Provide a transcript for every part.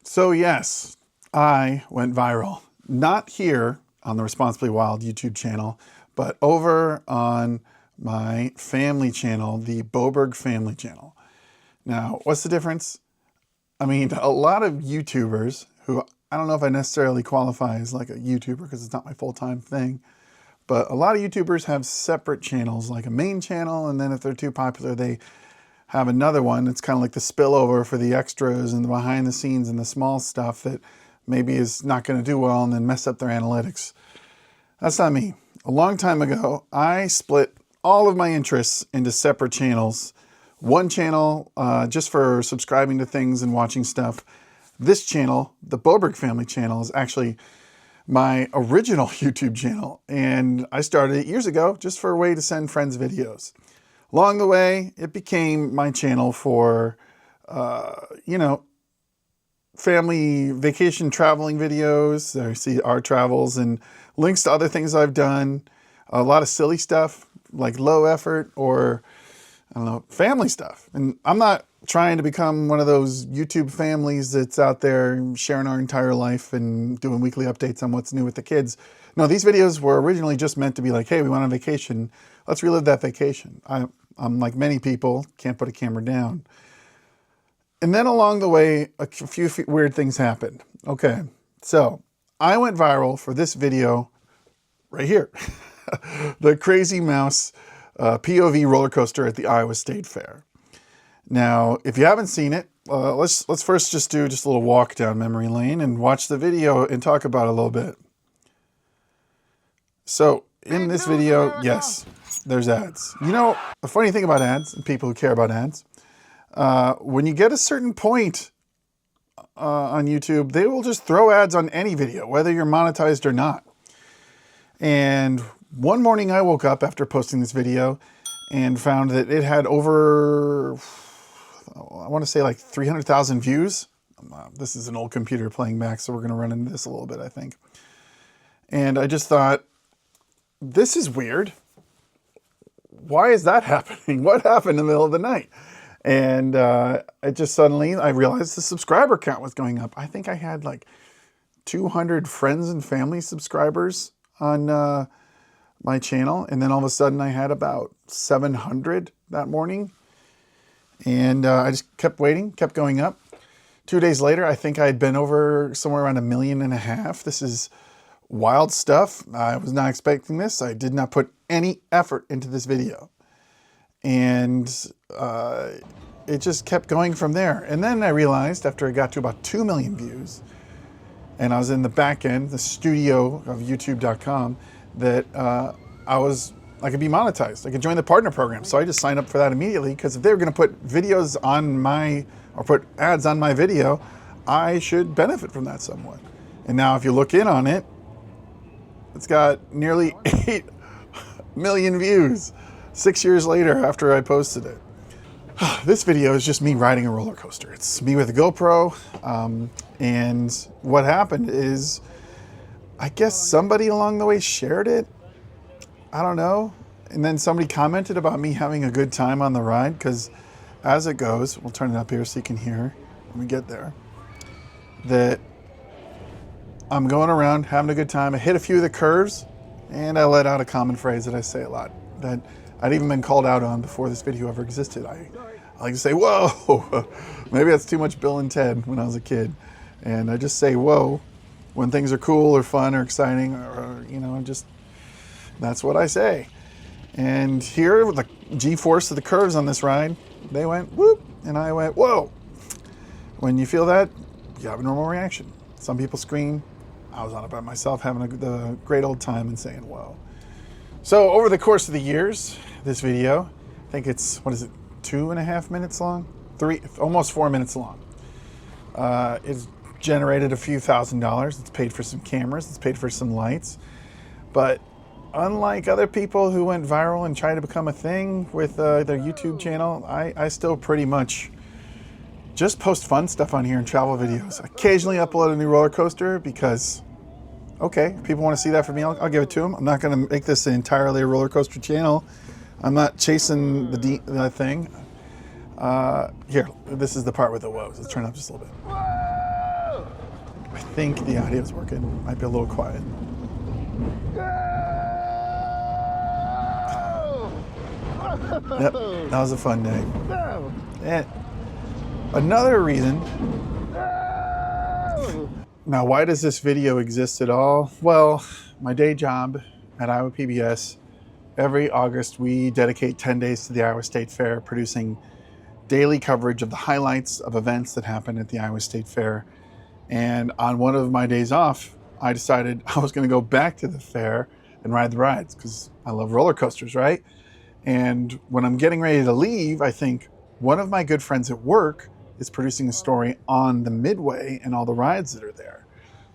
So yes, I went viral. Not here on the Responsibly Wild YouTube channel, but over on my family channel, the Boberg family channel. Now, what's the difference? I mean, a lot of YouTubers who, I don't know if I necessarily qualify as like a YouTuber because it's not my full-time thing, but a lot of YouTubers have separate channels, like a main channel, and then if they're too popular, they have another one. It's kind of like the spillover for the extras and the behind the scenes and the small stuff that maybe is not going to do well and then mess up their analytics. That's not me. A long time ago, I split all of my interests into separate channels. One channel just for subscribing to things and watching stuff. This channel, the Boberg family channel, is actually my original YouTube channel. And I started it years ago just for a way to send friends videos. Along the way, it became my channel for, family vacation traveling videos. There you see our travels and links to other things I've done. A lot of silly stuff like low effort or, I don't know, family stuff. And I'm not trying to become one of those YouTube families that's out there sharing our entire life and doing weekly updates on what's new with the kids. No, these videos were originally just meant to be like, hey, we went on vacation. Let's relive that vacation. I'm like many people, can't put a camera down. And then along the way, a few weird things happened. Okay, so I went viral for this video right here. The Crazy Mouse POV roller coaster at the Iowa State Fair. Now, if you haven't seen it, let's first just do a little walk down memory lane and watch the video and talk about it a little bit. So in this video, yes, there's ads. You know, the funny thing about ads and people who care about ads, when you get a certain point on YouTube, they will just throw ads on any video, whether you're monetized or not. And one morning I woke up after posting this video and found that it had over, I want to say like 300,000 views. This is an old computer playing back, so we're going to run into this a little bit, I think. And I just thought, this is weird. Why is that happening? What happened in the middle of the night? And it just suddenly, I realized the subscriber count was going up. I think I had like 200 friends and family subscribers on my channel. And then all of a sudden I had about 700 that morning. And I just kept waiting, kept going up. 2 days later, I think I had been over somewhere around 1.5 million. This is wild stuff. I was not expecting this. I did not put any effort into this video. And it just kept going from there. And then I realized after I got to about 2 million views, and I was in the back end, the studio of youtube.com, that I could be monetized. I could join the partner program. So I just signed up for that immediately, because if they were going to put videos on or put ads on my video, I should benefit from that somewhat. And now if you look in on it, it's got nearly 8 million views 6 years later after I posted it. This video is just me riding a roller coaster. It's me with a GoPro. And what happened is, I guess somebody along the way shared it. I don't know. And then somebody commented about me having a good time on the ride, because as it goes, we'll turn it up here so you can hear when we get there, that I'm going around having a good time. I hit a few of the curves and I let out a common phrase that I say a lot, that I'd even been called out on before this video ever existed. I like to say, whoa. Maybe that's too much Bill and Ted when I was a kid. And I just say, whoa, when things are cool or fun or exciting, or that's what I say. And here, with the G-force of the curves on this ride, they went whoop, and I went whoa. When you feel that, you have a normal reaction. Some people scream. I was on it by myself, having the great old time and saying whoa. So over the course of the years, this video, I think it's, 2.5 minutes long? Almost 4 minutes long. It's generated a few $1,000s. It's paid for some cameras. It's paid for some lights. But unlike other people who went viral and tried to become a thing with their YouTube channel, I still pretty much just post fun stuff on here and travel videos. Occasionally upload a new roller coaster because, okay, if people want to see that from me, I'll give it to them. I'm not going to make this entirely a roller coaster channel. I'm not chasing the thing. Here, this is the part with the woes. Let's turn it up just a little bit. Whoa! think the audio's working. Might be a little quiet. Yep, that was a fun day. And another reason. Now, why does this video exist at all? Well, my day job at Iowa PBS, every August we dedicate 10 days to the Iowa State Fair, producing daily coverage of the highlights of events that happen at the Iowa State Fair. And on one of my days off, I decided I was going to go back to the fair and ride the rides because I love roller coasters, right? And when I'm getting ready to leave, I think one of my good friends at work is producing a story on the Midway and all the rides that are there.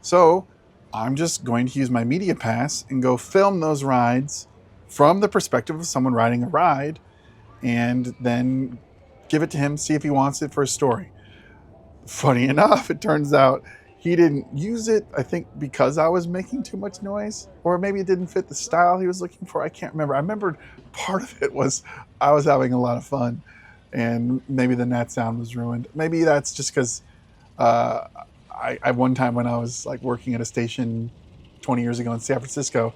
So I'm just going to use my media pass and go film those rides from the perspective of someone riding a ride, and then give it to him, see if he wants it for a story. Funny enough, it turns out he didn't use it, I think because I was making too much noise, or maybe it didn't fit the style he was looking for. I can't remember. I remembered part of it was I was having a lot of fun, and maybe the net sound was ruined. Maybe that's just because I one time when I was like working at a station 20 years ago in San Francisco,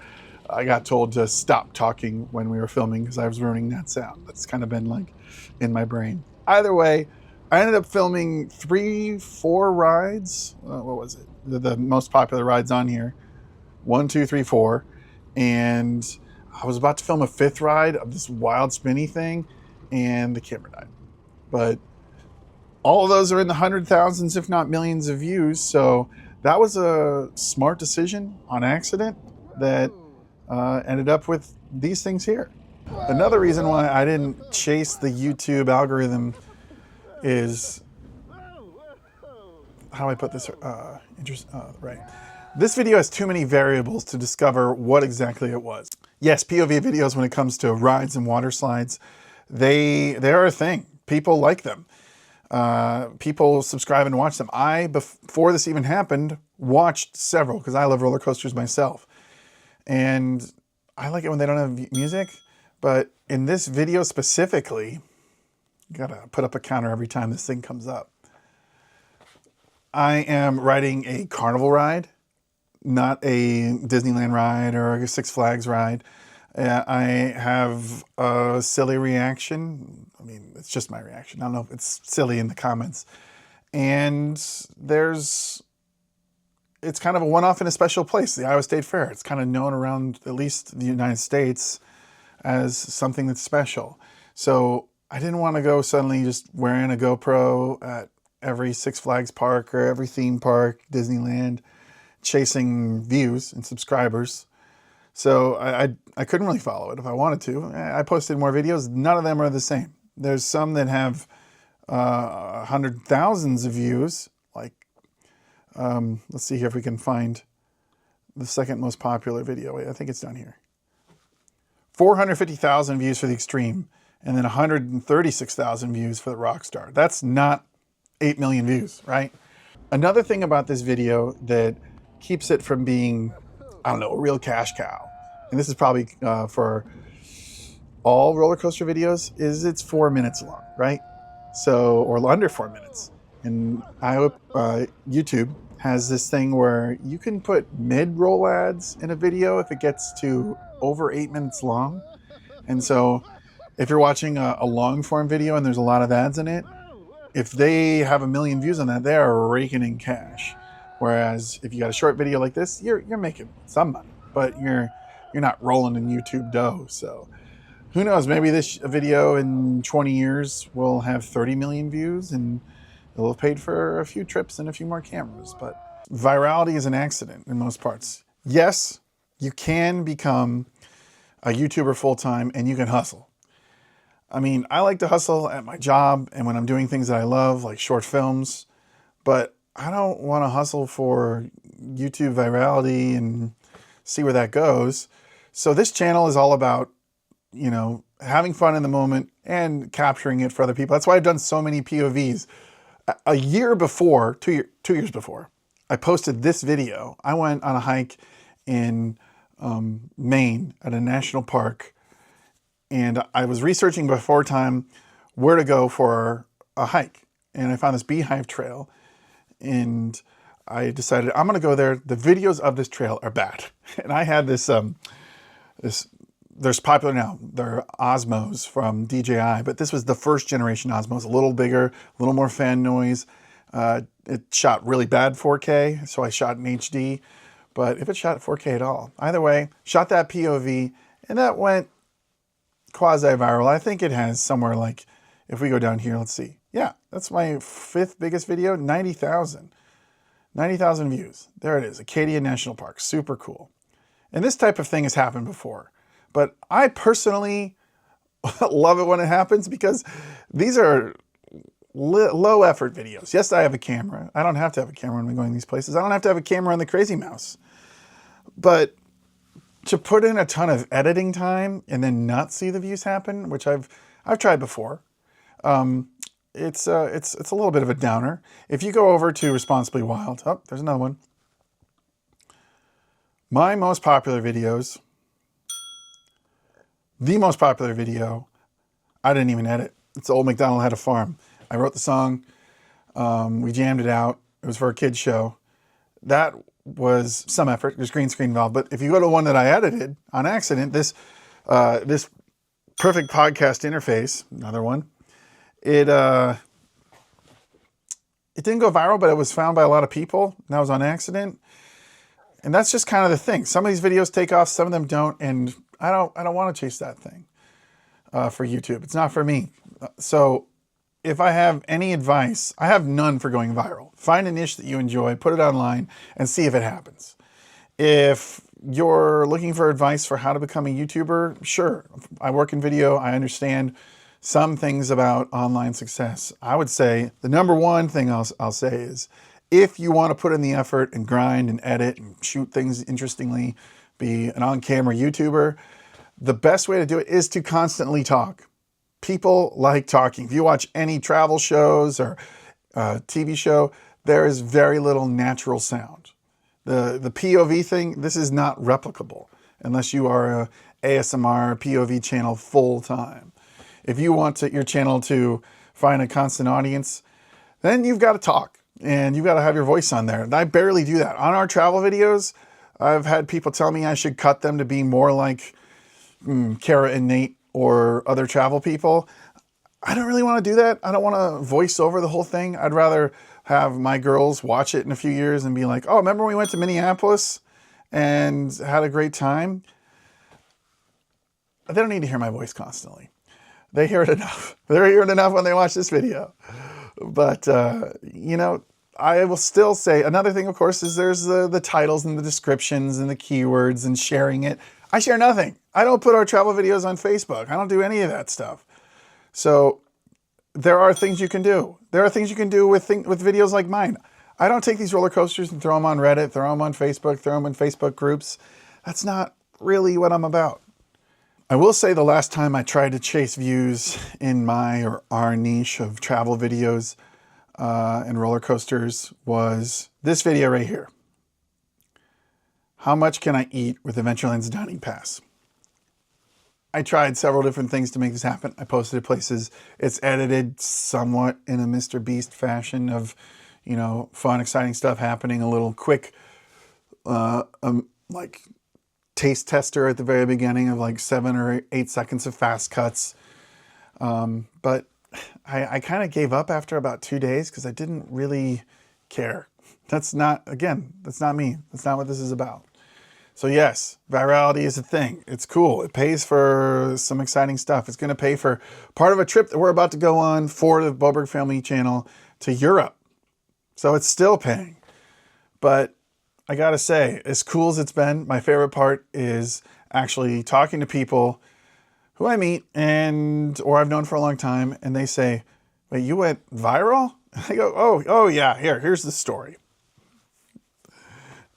I got told to stop talking when we were filming because I was ruining that sound. That's kind of been like in my brain. Either way, I ended up filming 4 rides. What was it? The most popular rides on here. 1, 2, 3, 4. And I was about to film a 5th ride of this wild spinny thing, and the camera died. But all of those are in the 100,000s, if not millions of views. So that was a smart decision on accident that ended up with these things here. Another reason why I didn't chase the YouTube algorithm is, how do I put this right? This video has too many variables to discover what exactly it was. Yes, POV videos when it comes to rides and water slides, they're a thing. People like them. People subscribe and watch them. I, before this even happened, watched several because I love roller coasters myself. And I like it when they don't have music, but in this video specifically, you gotta put up a counter every time this thing comes up. I am riding a carnival ride, not a Disneyland ride or a Six Flags ride. I have a silly reaction. I mean, it's just my reaction. I don't know if it's silly in the comments. And it's kind of a one-off in a special place, the Iowa State Fair. It's kind of known around at least the United States as something that's special. So I didn't want to go suddenly just wearing a GoPro at every Six Flags park or every theme park, Disneyland, chasing views and subscribers. So I couldn't really follow it if I wanted to. I posted more videos. None of them are the same. There's some that have 100,000s of views. Like, let's see here if we can find the second most popular video. Wait, I think it's down here. 450,000 views for the Extreme, and then 136,000 views for the Rockstar. That's not 8 million views, right? Another thing about this video that keeps it from being, I don't know, a real cash cow, and this is probably for all roller coaster videos, is it's 4 minutes long, right? So, or under 4 minutes. And YouTube has this thing where you can put mid-roll ads in a video if it gets to over 8 minutes long. And so if you're watching a long form video and there's a lot of ads in it, if they have 1 million views on that, they are raking in cash. Whereas if you got a short video like this, you're making some money, but you're not rolling in YouTube dough. So who knows, maybe this video in 20 years will have 30 million views and it'll have paid for a few trips and a few more cameras. But virality is an accident in most parts. Yes, you can become a YouTuber full-time and you can hustle. I mean, I like to hustle at my job and when I'm doing things that I love, like short films, but I don't want to hustle for YouTube virality and see where that goes. So this channel is all about, you know, having fun in the moment and capturing it for other people. That's why I've done so many POVs. A year before, 2 years before, I posted this video. I went on a hike in Maine at a national park, and I was researching before time where to go for a hike. And I found this beehive trail, and I decided I'm going to go there. The videos of this trail are bad. And I had this, there's popular now. They're Osmos from DJI, but this was the first generation Osmos, a little bigger, a little more fan noise. It shot really bad 4K, so I shot in HD. But if it shot 4K at all, either way, shot that POV, and that went quasi-viral. I think it has somewhere like, if we go down here, let's see. Yeah, that's my 5th biggest video, 90,000. 90,000 views. There it is, Acadia National Park, super cool. And this type of thing has happened before. But I personally love it when it happens because these are low effort videos. Yes, I have a camera. I don't have to have a camera when I'm going these places. I don't have to have a camera on the Crazy Mouse. But to put in a ton of editing time and then not see the views happen, which I've tried before, it's a little bit of a downer. If you go over to Responsibly Wild, oh, there's another one. My most popular videos, the most popular video, I didn't even edit. It's Old MacDonald Had a Farm. I wrote the song. We jammed it out. It was for a kid's show. That was some effort. There's green screen involved. But if you go to one that I edited on accident, this perfect podcast interface, another one, it didn't go viral, but it was found by a lot of people. And that was on accident. And that's just kind of the thing. Some of these videos take off, some of them don't, and I don't want to chase that thing for YouTube. It's not for me. So if I have any advice, I have none for going viral. Find a niche that you enjoy, put it online, and see if it happens. If you're looking for advice for how to become a YouTuber, sure. I work in video. I understand some things about online success. I would say the number one thing I'll say is, if you want to put in the effort and grind and edit and shoot things interestingly, be an on-camera YouTuber, the best way to do it is to constantly talk. People like talking. If you watch any travel shows or TV show, there is very little natural sound. The POV thing, this is not replicable unless you are a ASMR POV channel full time. If you want your channel to find a constant audience, then you've got to talk and you've got to have your voice on there. And I barely do that. On our travel videos, I've had people tell me I should cut them to be more like Kara and Nate or other travel people. I don't really want to do that. I don't want to voice over the whole thing. I'd rather have my girls watch it in a few years and be like, oh, remember when we went to Minneapolis and had a great time? They don't need to hear my voice constantly. They hear it enough. They're hearing enough when they watch this video. But, you know, I will still say, another thing, of course, is there's the titles and the descriptions and the keywords and sharing it. I share nothing. I don't put our travel videos on Facebook. I don't do any of that stuff. So there are things you can do. There are things you can do with videos like mine. I don't take these roller coasters and throw them on Reddit, throw them on Facebook, throw them in Facebook groups. That's not really what I'm about. I will say the last time I tried to chase views in my or our niche of travel videos and roller coasters was this video right here. How much can I eat with Adventureland's dining pass? I tried several different things to make this happen. I posted it places. It's edited somewhat in a Mr. Beast fashion of, you know, fun, exciting stuff happening. A little quick, like taste tester at the very beginning of like 7 or 8 seconds of fast cuts. But I kind of gave up after about 2 days because I didn't really care. That's not, again, that's not me. That's not what this is about. So yes, virality is a thing. It's cool. It pays for some exciting stuff. It's going to pay for part of a trip that we're about to go on for the Boberg Family channel to Europe. So it's still paying. But I got to say, as cool as it's been, my favorite part is actually talking to people who I meet or I've known for a long time, and they say, wait, you went viral? I go, oh yeah, here's the story.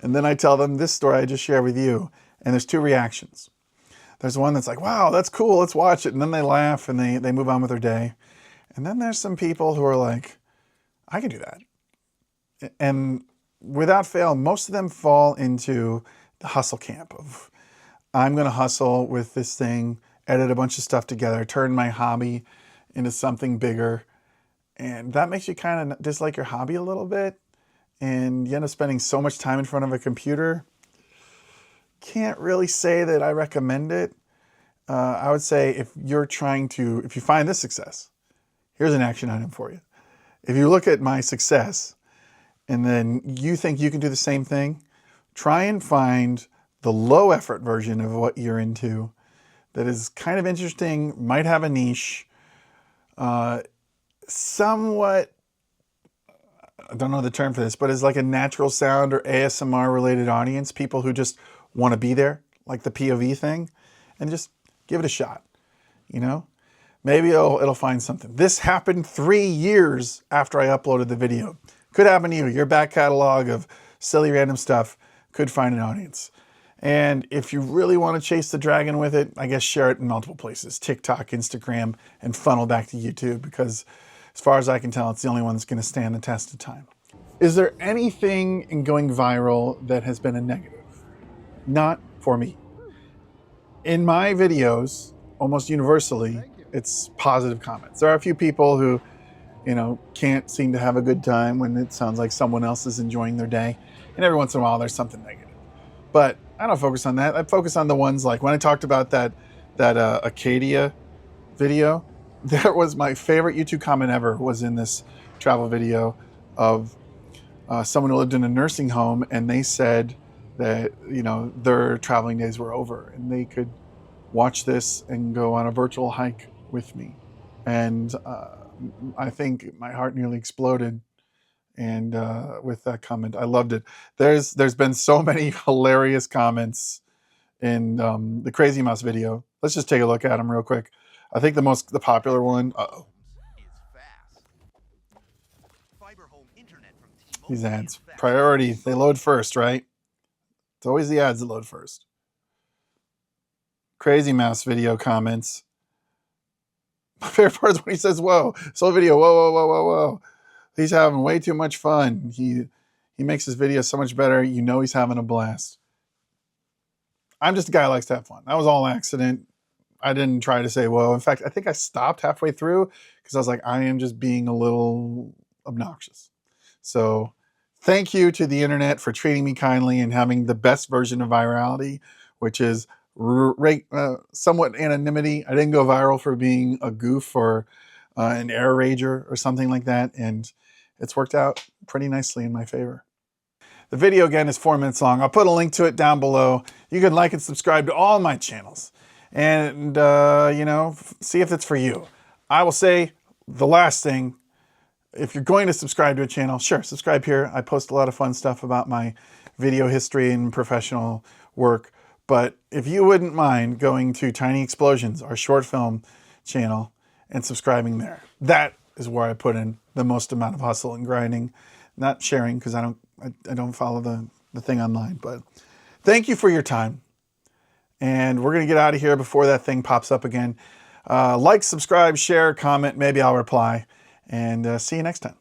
And then I tell them this story I just shared with you. And there's 2 reactions. There's one that's like, wow, that's cool, let's watch it. And then they laugh and they move on with their day. And then there's some people who are like, I can do that. And without fail, most of them fall into the hustle camp of, I'm going to hustle with this thing, edit a bunch of stuff together, turn my hobby into something bigger. And that makes you kind of dislike your hobby a little bit. and you end up spending so much time in front of a computer, can't really say that I recommend it. I would say if you find this success, here's an action item for you. If you look at my success and then you think you can do the same thing, try and find the low effort version of what you're into that is kind of interesting, might have a niche, somewhat, I don't know the term for this, but is like a natural sound or ASMR related audience, people who just want to be there, like the POV thing, and just give it a shot, you know? Maybe it'll find something. This happened 3 years after I uploaded the video. Could happen to you. Your back catalog of silly random stuff could find an audience. And if you really want to chase the dragon with it, I guess share it in multiple places, TikTok, Instagram, and funnel back to YouTube, because as far as I can tell, it's the only one that's going to stand the test of time. Is there anything in going viral that has been a negative? Not for me. In my videos, almost universally, it's positive comments. There are a few people who, can't seem to have a good time when it sounds like someone else is enjoying their day. And every once in a while, there's something negative. But I don't focus on that. I focus on the ones like when I talked about that Acadia video. That was my favorite YouTube comment ever, was in this travel video of someone who lived in a nursing home, and they said that, their traveling days were over and they could watch this and go on a virtual hike with me. And I think my heart nearly exploded. And with that comment, I loved it. There's been so many hilarious comments in the Crazy Mouse video. Let's just take a look at them real quick. I think the popular one. These ads, priority, they load first, right? It's always the ads that load first. Crazy Mouse video comments. My favorite part is when he says, "Whoa!" This whole video, whoa, whoa, whoa, whoa, whoa. He's having way too much fun. He makes his videos so much better. He's having a blast. I'm just a guy who likes to have fun. That was all accident. I didn't try to say whoa. In fact, I think I stopped halfway through because I was like, I am just being a little obnoxious. So thank you to the internet for treating me kindly and having the best version of virality, which is somewhat anonymity. I didn't go viral for being a goof or an air rager or something like that. And it's worked out pretty nicely in my favor. The video, again, is 4 minutes long. I'll put a link to it down below. You can like and subscribe to all my channels and, see if it's for you. I will say the last thing, if you're going to subscribe to a channel, sure, subscribe here. I post a lot of fun stuff about my video history and professional work. But if you wouldn't mind going to Tiny Explosions, our short film channel, and subscribing there, that is where I put in the most amount of hustle and grinding. Not sharing, because I don't follow the thing online. But thank you for your time. And we're going to get out of here before that thing pops up again. Like, subscribe, share, comment. Maybe I'll reply. And see you next time.